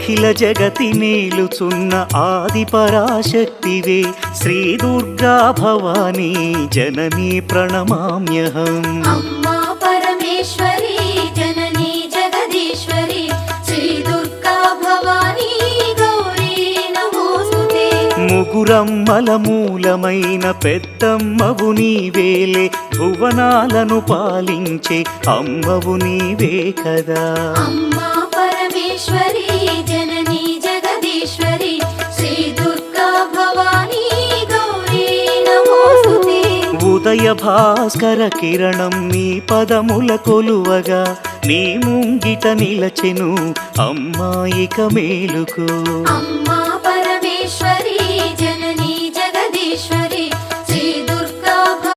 అఖిల జగతి నేలుచున్న ఆది పరాశక్తివే శ్రీ దుర్గా భవానీ జననీ ప్రణమామ్యహం. అమ్మా పరమేశ్వరి జననీ జగదీశ్వరి శ్రీ దుర్గా భవానీ గౌరీ నమోస్తుతే. ముగురమ్మల మూలమైన పెద్దమ్మవు నీవేలే భువనాలను పాలించే అమ్మవు నీవే కదా. అమ్మా పరమేశ్వరి జననీ జగదీశ్వరి శ్రీ దుర్గా భవానీ గౌరీ నమోస్తుతే. ఉదయ భాస్కర కిరణం నీ పదముల కొలువగా నీ ముంగిట నిలచెను అమ్మాయిక మేలుకు. అమ్మా పరమేశ్వరి